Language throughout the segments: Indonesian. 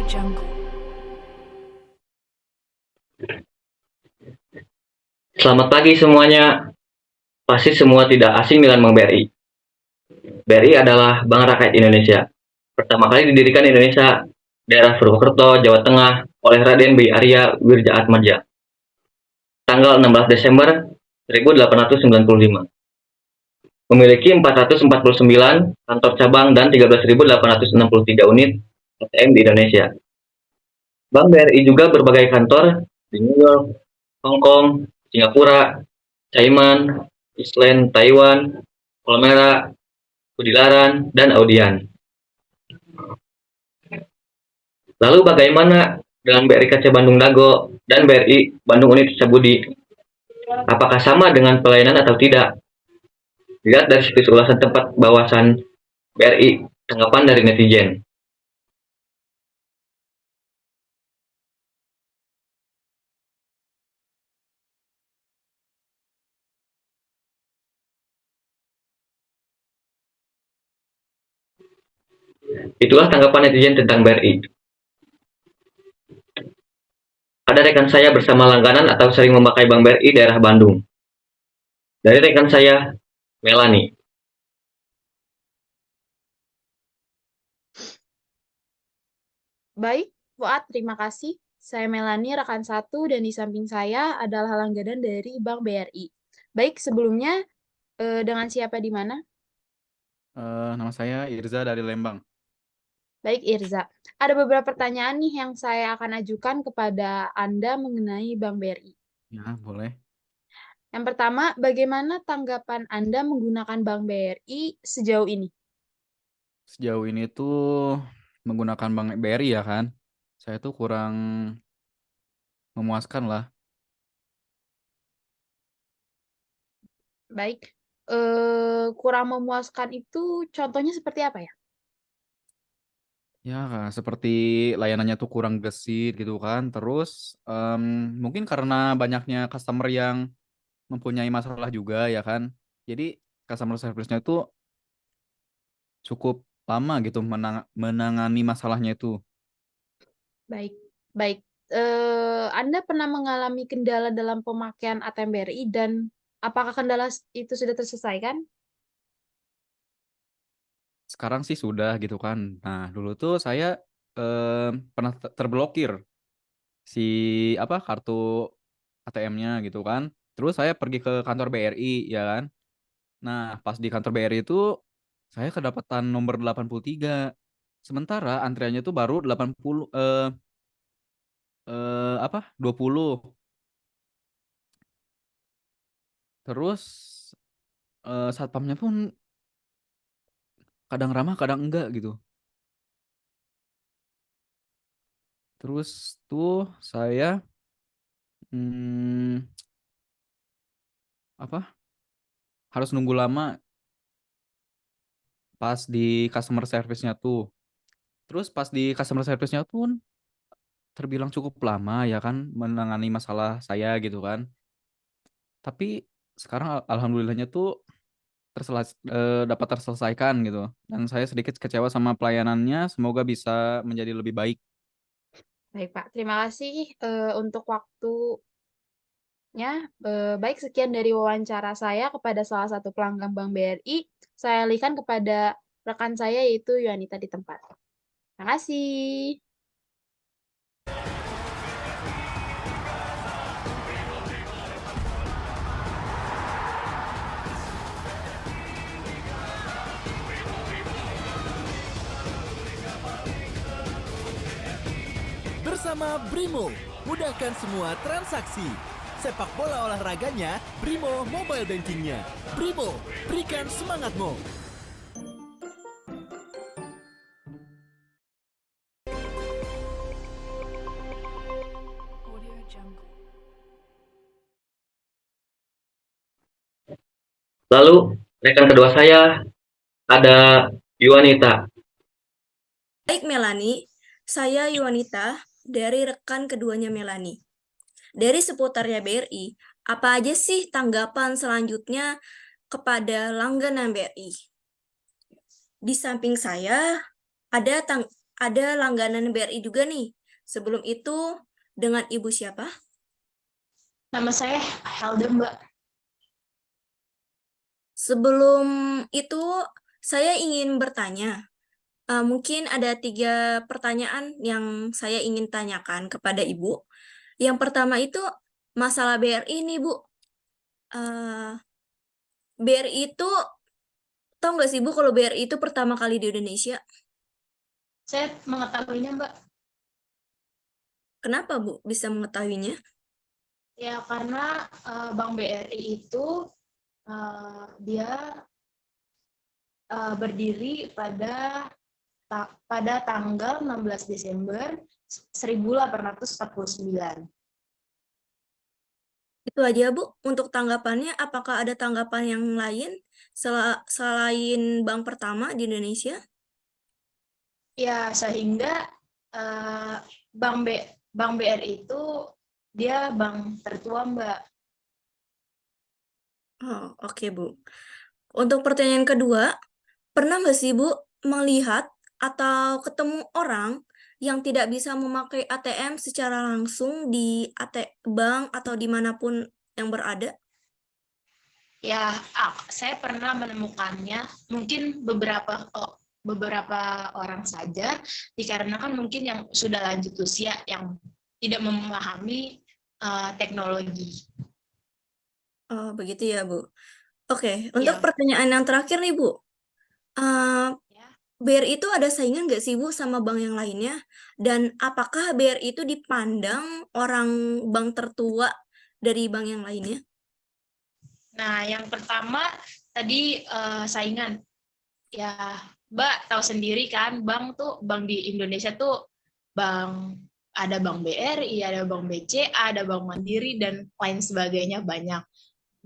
Jungle. Selamat pagi semuanya. Pasti semua tidak asing dengan Bank BRI. BRI adalah Bank Rakyat Indonesia. Pertama kali didirikan di Indonesia, daerah Purwokerto, Jawa Tengah, oleh Raden B. Arya Wirjaatmadja. Tanggal 16 Desember 1895. Memiliki 449 kantor cabang dan 13.863 unit ATM di Indonesia. Bank BRI juga berbagai kantor di New York, Hong Kong, Singapura, Cayman, Iceland, Taiwan, Palmera, Kudilaran, dan Audian. Lalu bagaimana dengan BRI Kaca Bandung Dago dan BRI Bandung Unit Setiabudi? Apakah sama dengan pelayanan atau tidak? Lihat dari situs ulasan tempat bawasan BRI, tanggapan dari netizen. Itulah tanggapan netizen tentang BRI. Ada rekan saya bersama langganan atau sering memakai Bank BRI daerah Bandung. Dari rekan saya, Melani. Baik, Fuad, terima kasih. Saya Melani, rekan satu, dan di samping saya adalah langganan dari Bank BRI. Baik, sebelumnya dengan siapa di mana? Nama saya Irza dari Lembang. Baik, Irza. Ada beberapa pertanyaan nih yang saya akan ajukan kepada Anda mengenai Bank BRI. Ya, boleh. Yang pertama, bagaimana tanggapan Anda menggunakan Bank BRI sejauh ini? Sejauh ini tuh menggunakan Bank BRI ya kan, saya tuh kurang memuaskan lah. Baik, kurang memuaskan itu contohnya seperti apa ya? Ya, seperti layanannya tuh kurang gesit gitu kan. Terus mungkin karena banyaknya customer yang mempunyai masalah juga ya kan. Jadi customer service-nya tuh cukup lama gitu menangani masalahnya itu. Baik, baik. Anda pernah mengalami kendala dalam pemakaian ATM BRI dan apakah kendala itu sudah terselesaikan? Sekarang sih sudah gitu kan. Nah, dulu tuh saya pernah terblokir si kartu ATM-nya gitu kan. Terus saya pergi ke kantor BRI ya kan. Nah, pas di kantor BRI itu saya kedapatan nomor 83. Sementara antriannya tuh baru 80 20. Terus satpamnya pun kadang ramah, kadang enggak gitu. Terus tuh saya hmm, apa? Harus nunggu lama pas di customer service-nya tuh. Terus pas di customer service-nya pun terbilang cukup lama ya kan menangani masalah saya gitu kan. Tapi sekarang alhamdulillahnya tuh dapat terselesaikan gitu. Dan saya sedikit kecewa sama pelayanannya, semoga bisa menjadi lebih baik. Baik, Pak. Terima kasih untuk waktunya. Baik, sekian dari wawancara saya kepada salah satu pelanggan Bank BRI. Saya alihkan kepada rekan saya yaitu Yuanita di tempat. Terima kasih. Bersama Brimo, mudahkan semua transaksi. Sepak bola olahraganya, Brimo mobile bankingnya. Brimo, berikan semangatmu. Audio Jungle. Lalu, rekan kedua saya ada Yuanita. Baik Melani, saya Yuanita dari rekan keduanya Melani. Dari seputarnya BRI, apa aja sih tanggapan selanjutnya kepada langganan BRI? Di samping saya ada ada langganan BRI juga nih. Sebelum itu dengan Ibu siapa? Nama saya Helda, Mbak. Sebelum itu saya ingin bertanya. Mungkin ada 3 pertanyaan yang saya ingin tanyakan kepada Ibu. Yang pertama itu masalah BRI nih, Bu. BRI itu, tahu nggak sih Bu kalau BRI itu pertama kali di Indonesia? Saya mengetahuinya, Mbak. Kenapa Bu bisa mengetahuinya? Ya, karena Bank BRI itu dia berdiri pada tanggal 16 Desember 1849. Itu aja Bu untuk tanggapannya. Apakah ada tanggapan yang lain selain bank pertama di Indonesia? Ya, sehingga Bank BRI itu dia bank tertua, Mbak. Oh, oke Bu. Untuk pertanyaan kedua, pernah nggak sih Bu melihat atau ketemu orang yang tidak bisa memakai ATM secara langsung di bank atau dimanapun yang berada? Ya, saya pernah menemukannya, mungkin beberapa orang saja, dikarenakan mungkin yang sudah lanjut usia yang tidak memahami teknologi. Oh, begitu ya Bu. Oke, untuk Ya, pertanyaan yang terakhir nih Bu. Eh, ya. BRI itu ada saingan nggak sih Bu sama bank yang lainnya? Dan apakah BRI itu dipandang orang bank tertua dari bank yang lainnya? Nah, yang pertama tadi saingan. Ya, Mbak tahu sendiri kan, bank di Indonesia tuh ada Bank BRI, ada Bank BCA, ada Bank Mandiri dan lain sebagainya banyak.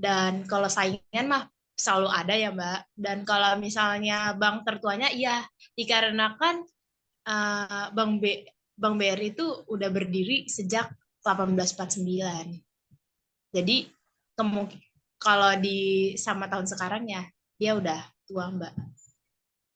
Dan kalau saingan mah selalu ada ya, Mbak. Dan kalau misalnya bank tertuanya, iya, dikarenakan Bank BRI itu udah berdiri sejak 1849. Jadi kalau sama tahun sekarang ya, dia udah tua, Mbak.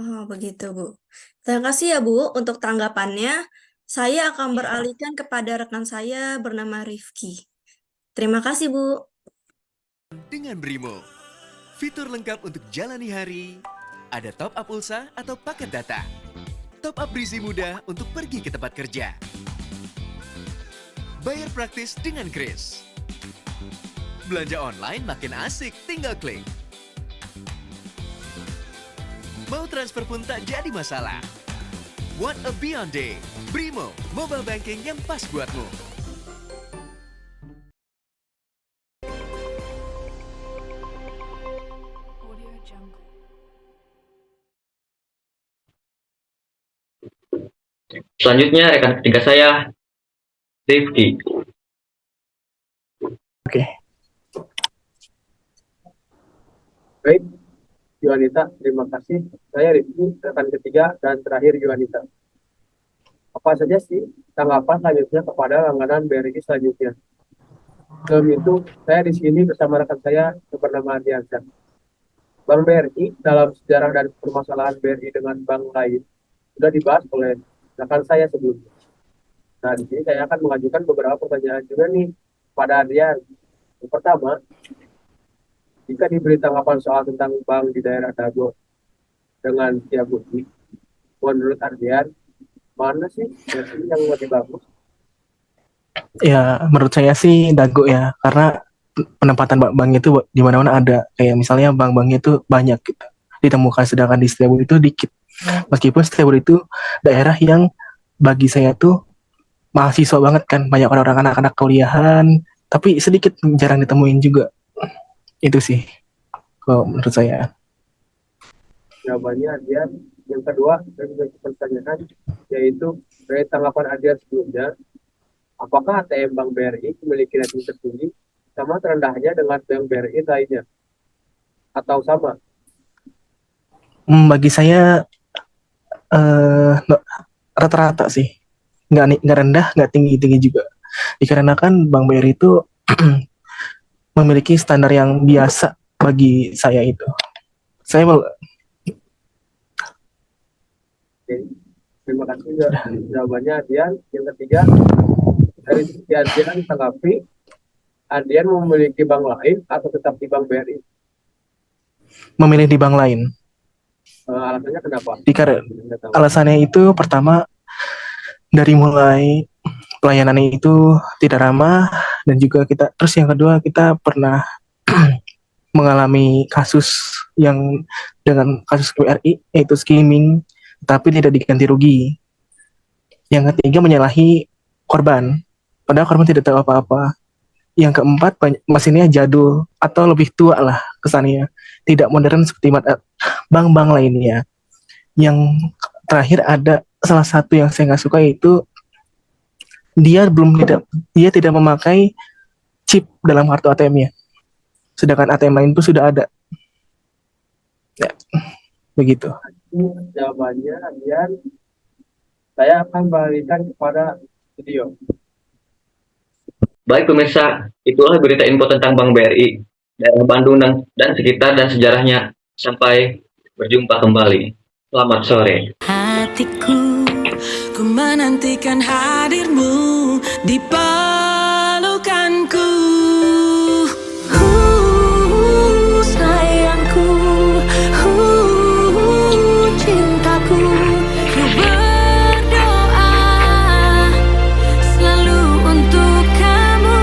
Oh, begitu Bu. Terima kasih ya Bu untuk tanggapannya. Saya akan Ya. beralihkan kepada rekan saya bernama Rifki. Terima kasih Bu. Dengan Brimo, fitur lengkap untuk jalani hari, ada top up pulsa atau paket data, top up berisi mudah untuk pergi ke tempat kerja, bayar praktis dengan Kris, belanja online makin asik tinggal klik, mau transfer pun tak jadi masalah. What a beyond day, Brimo, mobile banking yang pas buatmu. Selanjutnya rekan ketiga saya, Rifki. Baik, Yuanita, terima kasih. Saya Rifki, rekan ketiga dan terakhir Yuanita. Apa saja sih tanggapan selanjutnya kepada langganan BRI selanjutnya? Sebelum itu, saya di sini bersama rekan saya yang bernama Ardiansyah. Bank BRI dalam sejarah dan permasalahan BRI dengan bank lain sudah dibahas oleh rekan saya sebelumnya. Nah, di sini saya akan mengajukan beberapa pertanyaan juga nih pada Ardian. Yang pertama, jika diberi tanggapan soal tentang bank di daerah Dago dengan Setiabudi, menurut Ardian, mana sih versi yang lebih bagus? Ya, menurut saya sih Dago ya, karena penempatan bank itu di mana-mana ada. Kayak misalnya bank-banknya itu banyak gitu ditemukan, sedangkan di Setiabudi itu dikit. Meskipun Setiabudi itu daerah yang bagi saya tuh mahasiswa banget kan, banyak orang anak-anak kuliahan, tapi sedikit jarang ditemuin juga. Itu sih kalau menurut saya. Jawabannya Ardian. Yang kedua, saya juga pertanyaan, yaitu dari tanggapan Ardian sebelumnya, apakah ATM Bank BRI memiliki rating tertinggi sama terendahnya dengan Bank BRI lainnya? Atau sama? Bagi saya rata-rata sih, nggak rendah, nggak tinggi juga. Dikarenakan Bank BRI itu memiliki standar yang biasa bagi saya itu. Saya Oke. Terima kasih jawabannya Adian. Yang ketiga, dari sisi Adian tanggapi, Adian memiliki bank lain atau tetap di bank BRI? Memilih di bank lain. Alasannya kenapa? Nggak tahu. Alasannya itu pertama, dari mulai pelayanannya itu tidak ramah, dan juga terus yang kedua, kita pernah mengalami kasus yang dengan kasus BRI, yaitu skimming, tapi tidak diganti rugi. Yang ketiga, menyalahi korban, padahal korban tidak tahu apa-apa. Yang keempat, mesinnya jadul atau lebih tua lah kesannya, tidak modern seperti bank-bank lainnya. Yang terakhir, ada salah satu yang saya nggak suka, yaitu dia tidak memakai chip dalam kartu ATM-nya, sedangkan ATM lain itu sudah ada. Ya, begitu. Jawabannya Adian. Saya akan balikan kepada studio. Baik pemirsa, itulah berita info tentang Bank BRI, daerah Bandung dan sekitar dan sejarahnya. Sampai berjumpa kembali. Selamat sore. Hatiku, ku menantikan hadirmu di pelukanku. Sayangku, cintaku, ku berdoa selalu untuk kamu.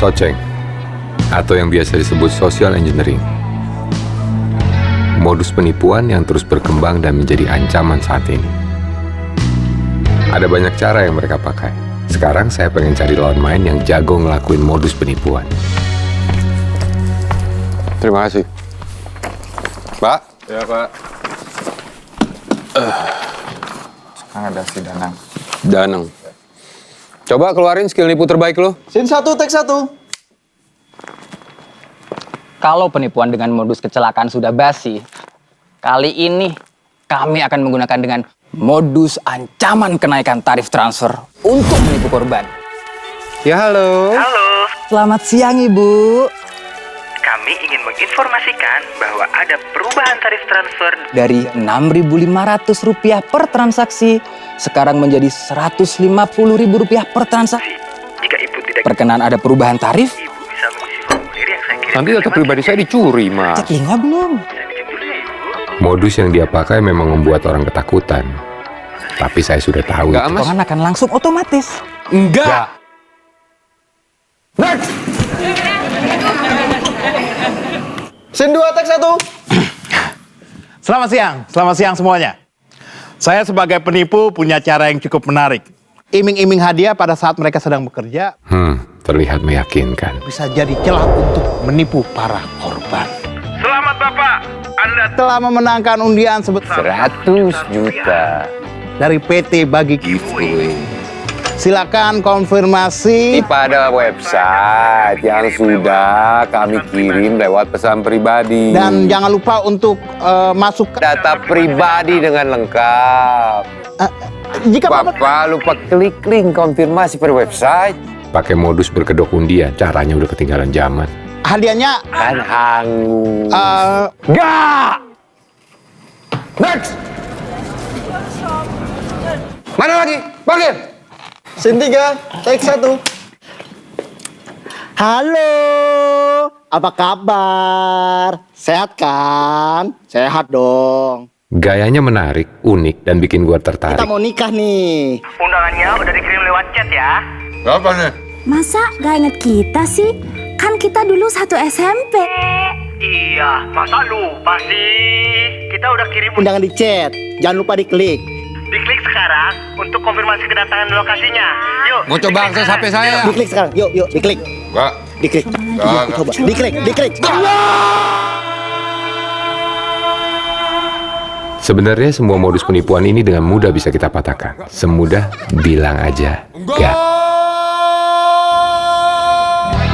Soceng, atau yang biasa disebut social engineering. Modus penipuan yang terus berkembang dan menjadi ancaman saat ini. Ada banyak cara yang mereka pakai. Sekarang saya pengen cari lawan main yang jago ngelakuin modus penipuan. Terima kasih. Pak? Ya, Pak. Sekarang ada si Danang. Danang. Coba keluarin skill nipu terbaik lo. Scene 1, take 1. Kalau penipuan dengan modus kecelakaan sudah basi, kali ini kami akan menggunakan dengan modus ancaman kenaikan tarif transfer untuk menipu korban. Ya, halo. Halo, Selamat siang, Ibu. kami ingin menginformasikan bahwa ada perubahan tarif transfer Dari Rp6.500 per transaksi, sekarang menjadi Rp150.000 per transaksi. Jika Ibu tidak Perkenan ada perubahan tarif? Ibu bisa mengisi formulir yang saya kirim. Nanti data pribadi saya dicuri, Mas. Cek linknya belum? Bisa dicek dulu ya, Ibu. Modus yang dia pakai memang membuat orang ketakutan. Tapi saya sudah tahu itu. Potongan akan langsung otomatis. Enggak. Next. Scene 2, take 1. Selamat siang semuanya. Saya sebagai penipu punya cara yang cukup menarik. Iming-iming hadiah pada saat mereka sedang bekerja Terlihat meyakinkan. bisa jadi celah untuk menipu para korban. Selamat Bapak, Anda Telah memenangkan undian sebesar 100 juta. dari PT Bagi Giveaway. Silakan konfirmasi Pada website yang sudah kami kirim lewat pesan pribadi. dan jangan lupa untuk masuk ke data pribadi dengan lengkap. jika Bapak Bapak lupa klik link konfirmasi pada website. Pakai modus berkedok undian, caranya udah ketinggalan zaman. hadiahnya Kan hangus. enggak. Next. Mana lagi? Panggil. Scene 3, take 1. Halo, apa kabar? Sehat kan? Sehat dong. Gayanya menarik, unik, dan bikin gua tertarik. Kita mau nikah nih. undangannya udah dikirim lewat chat ya. Apa nih? Masa gak inget kita sih? Kan kita dulu satu SMP. Iya, masa lupa sih? Kita udah kirim Undangan di chat, jangan lupa diklik. diklik sekarang untuk konfirmasi kedatangan lokasinya. Yuk. Mau coba akses HP saya? Diklik sekarang, yuk, diklik. Enggak. Diklik. Yuk, coba. Diklik. Sebenarnya semua modus penipuan ini dengan mudah bisa kita patahkan. Semudah bilang aja enggak.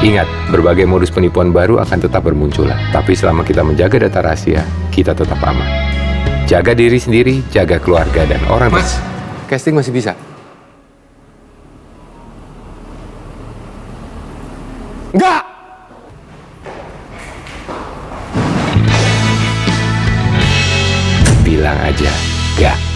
Ingat, berbagai modus penipuan baru akan tetap bermunculan. Tapi selama kita menjaga data rahasia, kita tetap aman. Jaga diri sendiri, jaga keluarga dan orang. Mas, casting masih bisa. Enggak! Bilang aja, enggak.